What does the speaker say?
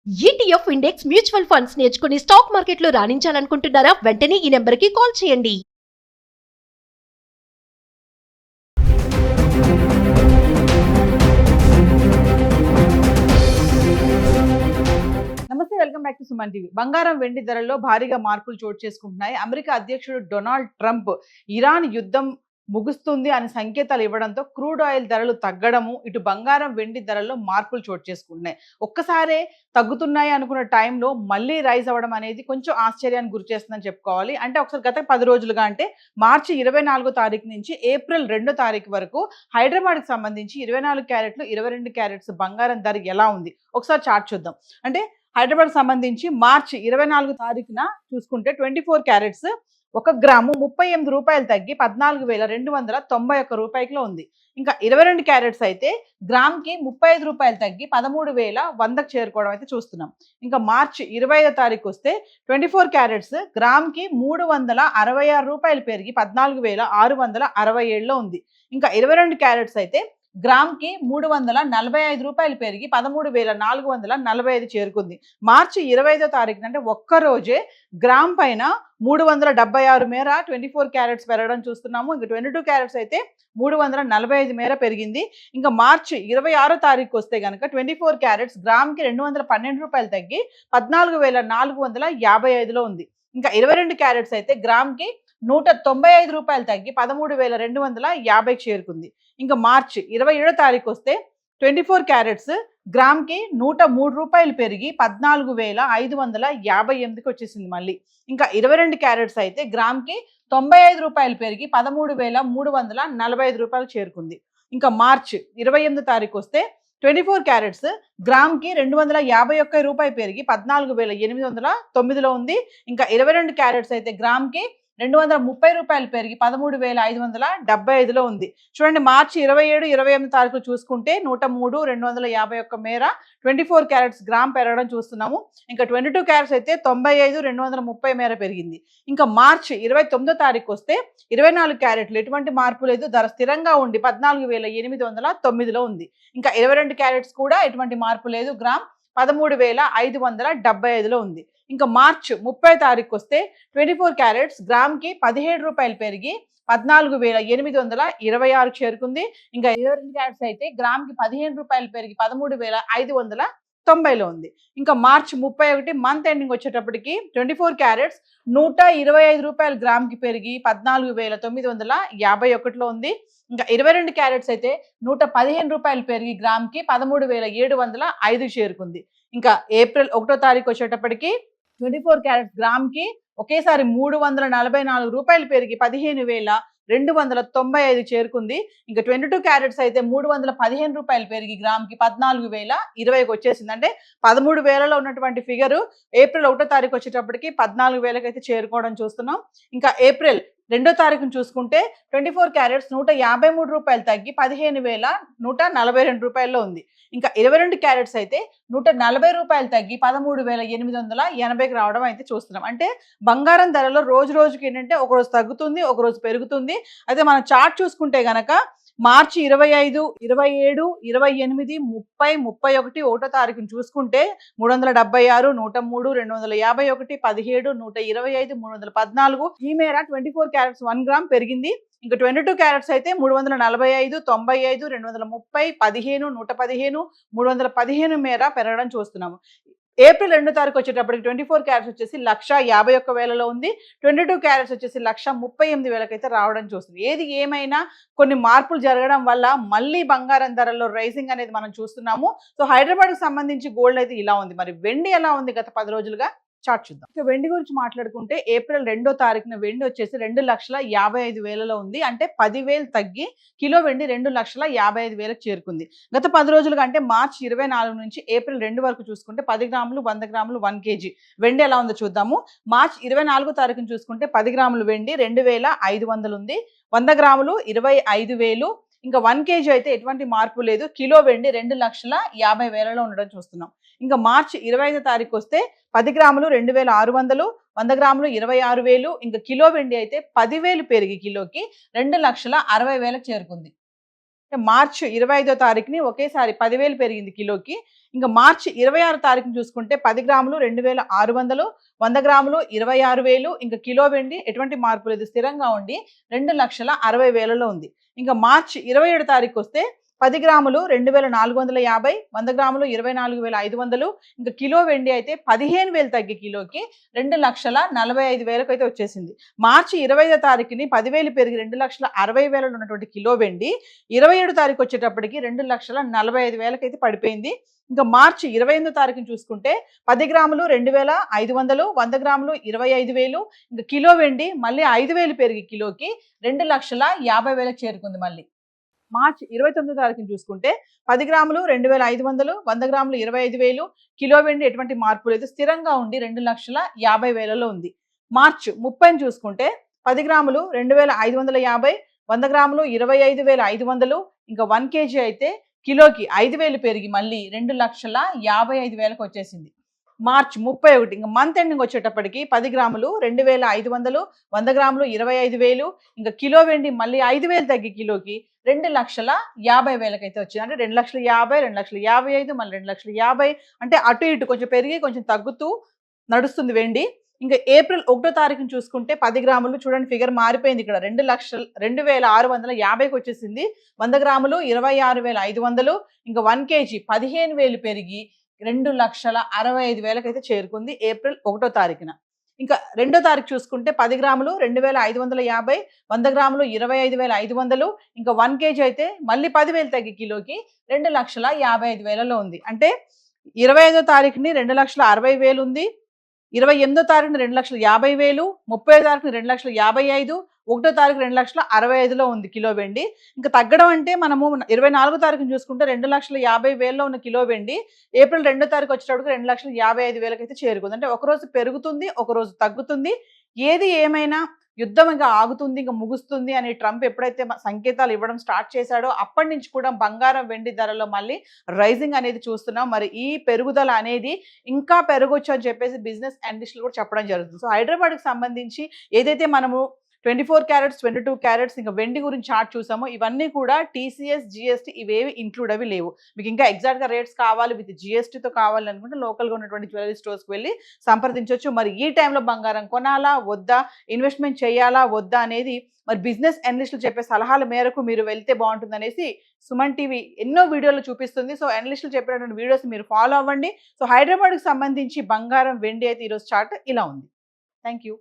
ETF index mutual funds నేర్చుకుని stock మార్కెట్లో రాణించాలనుకుంటున్నారా? వెంటనే ఈ నెంబర్కి కాల్ చేయండి. నమస్తే, welcome back to Suman TV. బంగారం వెండి ధరల్లో భారీగా మార్పులు చోటు చేసుకుంటున్నాయి. అమెరికా అధ్యక్షుడు డొనాల్డ్ ట్రంప్ ఇరాన్ యుద్ధం ముగుస్తుంది అనే సంకేతాలు ఇవ్వడంతో క్రూడ్ ఆయిల్ ధరలు తగ్గడము, ఇటు బంగారం వెండి ధరల్లో మార్పులు చోటు చేసుకుంటున్నాయి. ఒక్కసారే తగ్గుతున్నాయి అనుకున్న టైంలో మళ్ళీ రైజ్ అవ్వడం అనేది కొంచెం ఆశ్చర్యానికి గురి చేస్తుందని చెప్పుకోవాలి. అంటే ఒకసారి గత 10 రోజులుగా, అంటే మార్చి 24వ తారీఖు నుంచి ఏప్రిల్ 2వ తారీఖు వరకు హైదరాబాద్కి సంబంధించి 24 క్యారెట్లు 22 క్యారెట్స్ బంగారం ధర ఎలా ఉంది ఒకసారి చార్ట్ చూద్దాం. అంటే హైదరాబాద్ సంబంధించి మార్చి 24 తారీఖున చూసుకుంటే 24 క్యారెట్స్ 1 గ్రాము 38 రూపాయలు తగ్గి 14,291 రూపాయకిలో ఉంది. ఇంకా 22 క్యారెట్స్ అయితే గ్రామ్కి 35 రూపాయలు తగ్గి 13,100కు చేరుకోవడం అయితే చూస్తున్నాం. ఇంకా మార్చి 25వ తారీఖు వస్తే 24 క్యారెట్స్ గ్రామ్కి 366 రూపాయలు పెరిగి 14,667లో ఉంది. ఇంకా 22 క్యారెట్స్ అయితే గ్రామ్కి 345 రూపాయలు పెరిగి 13,445 చేరుకుంది. మార్చి 25వ తారీఖున, అంటే ఒక్కరోజే గ్రామ్ పైన 376 మేర 24 క్యారెట్స్ పెరగడం చూస్తున్నాము. ఇంకా 22 క్యారెట్స్ అయితే 345 మేర పెరిగింది. ఇంకా మార్చి 26వ తారీఖు వస్తే కనుక 24 క్యారెట్స్ గ్రామ్కి 212 రూపాయలు తగ్గి 14,455లో ఉంది. ఇంకా 22 క్యారెట్స్ అయితే గ్రామ్కి 195 రూపాయలు తగ్గి 13,250 చేరుకుంది. ఇంకా మార్చి 27వ తారీఖు వస్తే 24 క్యారెట్స్ గ్రామ్కి 103 రూపాయలు పెరిగి 14,558కి వచ్చేసింది మళ్ళీ. ఇంకా 22 క్యారెట్స్ అయితే గ్రామ్కి 95 రూపాయలు పెరిగి 13,345 రూపాయలు చేరుకుంది. ఇంకా మార్చి 28వ తారీఖు వస్తే 24 క్యారెట్స్ గ్రామ్కి 251 రూపాయలు పెరిగి 14,809లో ఉంది. ఇంకా 22 క్యారెట్స్ అయితే గ్రామ్కి 230 రూపాయలు పెరిగి 13,575లో ఉంది. చూడండి, మార్చి 27, 28 తారీఖు చూసుకుంటే 103, 251 మేర 24 క్యారెట్స్ గ్రామ్ పెరగడం చూస్తున్నాము. ఇంకా 22 క్యారెట్స్ అయితే 95, 230 మేర పెరిగింది. ఇంకా మార్చి 29వ తారీఖు వస్తే 24 క్యారెట్లు ఎటువంటి మార్పు లేదు, ధర స్థిరంగా ఉండి 14,809లో ఉంది. ఇంకా 22 క్యారెట్స్ కూడా ఎటువంటి మార్పు లేదు, గ్రామ్ 13,575లో ఉంది. ఇంకా మార్చి 30వ తారీఖు వస్తే 24 క్యారెట్స్ గ్రామ్కి 17 రూపాయలు పెరిగి 14,826 చేరుకుంది. ఇంకా 22 క్యారెట్స్ అయితే గ్రామ్కి 15 రూపాయలు పెరిగి 13,590లో ఉంది. ఇంకా మార్చి 31 మంత్ ఎండింగ్ వచ్చేటప్పటికి 24 క్యారెట్స్ 125 రూపాయలు గ్రామ్కి పెరిగి 14,951లో ఉంది. ఇంకా 22 క్యారెట్స్ అయితే 115 రూపాయలు పెరిగి గ్రామ్కి 13,705 చేరుకుంది. ఇంకా ఏప్రిల్ 1వ తారీఖు వచ్చేటప్పటికి 24 క్యారెట్స్ గ్రామ్కి ఒకేసారి 344 రూపాయలు పెరిగి 15,295 చేరుకుంది. ఇంకా 22 క్యారెట్స్ అయితే 315 రూపాయలు పెరిగి గ్రామ్కి 14,020కి వచ్చేసింది. అంటే 13,000లో ఉన్నటువంటి ఫిగరు ఏప్రిల్ 1వ తారీఖు వచ్చేటప్పటికి 14,000కి అయితే చేరుకోవడం చూస్తున్నాం. ఇంకా ఏప్రిల్ 2వ తారీఖును చూసుకుంటే 24 క్యారెట్స్ 153 రూపాయలు తగ్గి 15,142 రూపాయల్లో ఉంది. ఇంకా 22 క్యారెట్స్ అయితే 140 రూపాయలు తగ్గి 13,880కి రావడం అయితే చూస్తున్నాం. అంటే బంగారం ధరలో రోజు రోజుకి ఏంటంటే ఒకరోజు తగ్గుతుంది, ఒకరోజు పెరుగుతుంది. అయితే మనం చార్ట్ చూసుకుంటే గనక మార్చి 25, 27, 28, 30, 31, 1వ తారీఖును చూసుకుంటే 376, 103, 251, 17, 125, 314 ఈ మేర 24 క్యారెట్స్ 1 గ్రామ్ పెరిగింది. ఇంకా 22 క్యారెట్స్ అయితే 345, 95, 230, 15, 115, 315 మేర పెరగడం చూస్తున్నాము. ఏప్రిల్ 2వ తారీఖు వచ్చేటప్పటికి 24 క్యారెట్స్ వచ్చేసి 151,000లో ఉంది. 22 క్యారెట్స్ వచ్చేసి 138,000కి అయితే రావడం చూస్తుంది. ఏది ఏమైనా కొన్ని మార్పులు జరగడం వల్ల మళ్ళీ బంగారం ధరల్లో రైజింగ్ అనేది మనం చూస్తున్నాము. సో హైదరాబాద్కి సంబంధించి గోల్డ్ అయితే ఇలా ఉంది. మరి వెండి ఎలా ఉంది గత 10 రోజులుగా చార్ట్ చూద్దాం. ఇక వెండి గురించి మాట్లాడుకుంటే ఏప్రిల్ 2వ తారీఖున వెండి వచ్చేసి 2,55,000లో ఉంది. అంటే 10,000 తగ్గి కిలో వెండి 2,55,000కి చేరుకుంది. గత 10 రోజులుగా, అంటే మార్చి 24 నుంచి ఏప్రిల్ 2 వరకు చూసుకుంటే 10 గ్రాములు, 100 గ్రాములు, 1 కేజీ వెండి ఎలా ఉందో చూద్దాము. మార్చి 24వ తారీఖున చూసుకుంటే 10 గ్రాములు వెండి 2,500 ఉంది. 100 గ్రాములు 25,000. ఇంకా 1 కేజీ అయితే ఎటువంటి మార్పు లేదు, కిలో వెండి 2,50,000లో ఉండడం చూస్తున్నాం. ఇంకా మార్చి 25వ తారీఖు వస్తే 10 గ్రాములు 2,600, 100 గ్రాములు 26,000. ఇంకా కిలో వెండి అయితే 10,000 పెరిగి కిలోకి 2,60,60,000కి చేరుకుంది. మార్చి 25వ తారీఖుని ఒకేసారి 10,000 పెరిగింది కిలోకి. ఇంకా మార్చి 26 తారీఖుని చూసుకుంటే 10 గ్రాములు 2,600, 100 గ్రాములు 26,000. ఇంకా కిలో వెండి ఎటువంటి మార్పు లేదు, స్థిరంగా ఉండి 2,60,000లో ఉంది. ఇంకా మార్చి 27 తారీఖు వస్తే 10 గ్రాములు 2,450, 100 గ్రాములు 24,500. ఇంకా కిలో వెండి అయితే 15,000 తగ్గి కిలోకి 2,45,000కు అయితే వచ్చేసింది. మార్చి 25వ తారీఖుని 10,000 పెరిగి 2,60,000 ఉన్నటువంటి కిలో వెండి 27 తారీఖు వచ్చేటప్పటికి 2,45,000కి అయితే పడిపోయింది. ఇంకా మార్చి 28వ తారీఖుని చూసుకుంటే 10 గ్రాములు 2,500, 100 గ్రాములు 25,000. ఇంకా కిలో వెండి మళ్ళీ 5,000 పెరిగి కిలోకి 2,50,000కి చేరుకుంది మళ్ళీ. మార్చి 29వ తారీఖుని చూసుకుంటే 10 గ్రాములు 2,500, 100 గ్రాములు 25,000. కిలో వెండి ఎటువంటి మార్పు లేదు, స్థిరంగా ఉండి 2,50,000లో ఉంది. మార్చి 30ని చూసుకుంటే 10 గ్రాములు 2,550, 100 గ్రాములు 25,500. ఇంకా 1 కేజీ అయితే కిలోకి 5,000 పెరిగి మళ్ళీ 2,55,000కి వచ్చేసింది. మార్చి 31 ఇంకా మంత్ ఎండింగ్ వచ్చేటప్పటికి 10 గ్రాములు 2,500, 100 గ్రాములు 25,000. ఇంకా కిలో వెండి మళ్ళీ 5,000 తగ్గి కిలోకి 2,50,000కి అయితే వచ్చింది. అంటే 2,50,000, 2,55,000, మళ్ళీ 2,50,000. అంటే అటు ఇటు కొంచెం పెరిగి కొంచెం తగ్గుతూ నడుస్తుంది వెండి. ఇంకా ఏప్రిల్ 1వ తారీఖుని చూసుకుంటే 10 గ్రాములు చూడండి, ఫిగర్ మారిపోయింది ఇక్కడ, 2,650కి వచ్చేసింది. 100 గ్రాములు 26,500. ఇంకా 1 కేజీ 15,000 పెరిగి 2,65,000కి అయితే చేరుకుంది ఏప్రిల్ 1వ తారీఖున. ఇంకా 2వ తారీఖు చూసుకుంటే 10 గ్రాములు 2,550, 100 గ్రాములు 25,500. ఇంకా 1 కేజీ అయితే మళ్ళీ 10,000 తగ్గి కిలోకి 2,55,000లో ఉంది. అంటే 25వ తారీఖుని 2,60,000 ఉంది, 28వ తారీఖున 2,50,000, 30వ తారీఖున 2,55,000, 1వ తారీఖు 2,65,000లో ఉంది కిలో వెండి. ఇంకా తగ్గడం అంటే మనము 24వ తారీఖున చూసుకుంటే 2,50,000లో ఉన్న కిలో వెండి ఏప్రిల్ 2వ తారీఖు వచ్చేటప్పుడు 2,55,000కి అయితే చేరుకుంది. అంటే ఒకరోజు పెరుగుతుంది, ఒకరోజు తగ్గుతుంది. ఏది ఏమైనా యుద్ధం ఇంకా ఆగుతుంది, ఇంకా ముగుస్తుంది అని ట్రంప్ ఎప్పుడైతే సంకేతాలు ఇవ్వడం స్టార్ట్ చేశాడో అప్పటి నుంచి కూడా బంగారం వెండి ధరలో మళ్ళీ రైజింగ్ అనేది చూస్తున్నాం. మరి ఈ పెరుగుదల అనేది ఇంకా పెరగొచ్చు అని చెప్పేసి బిజినెస్ అనలిస్టులు కూడా చెప్పడం జరుగుతుంది. సో హైదరాబాద్కి సంబంధించి ఏదైతే మనము 24 క్యారెట్స్, 22 క్యారెట్స్ ఇంకా వెండి గురించి చార్ట్ చూసామో ఇవన్నీ కూడా TCS, GST ఇవేవి ఇంక్లూడ్ అవి లేవు. మీకు ఇంకా ఎగ్జాక్ట్గా రేట్స్ కావాలి విత్ GSTతో కావాలి అనుకుంటే లోకల్గా ఉన్నటువంటి జ్యువెలరీ స్టోర్స్కి వెళ్ళి సంప్రదించవచ్చు. మరి ఈ టైంలో బంగారం కొనాలా వద్దా, ఇన్వెస్ట్మెంట్ చేయాలా వద్దా అనేది మరి బిజినెస్ అనలిస్టులు చెప్పే సలహాల మేరకు మీరు వెళ్తే బాగుంటుంది అనేసి సుమన్ టీవీ ఎన్నో వీడియోలు చూపిస్తుంది. సో అనలిస్టులు చెప్పినటువంటి వీడియోస్ మీరు ఫాలో అవ్వండి. సో హైదరాబాద్కి సంబంధించి బంగారం వెండి అయితే ఈరోజు చార్ట్ ఇలా ఉంది. Thank you.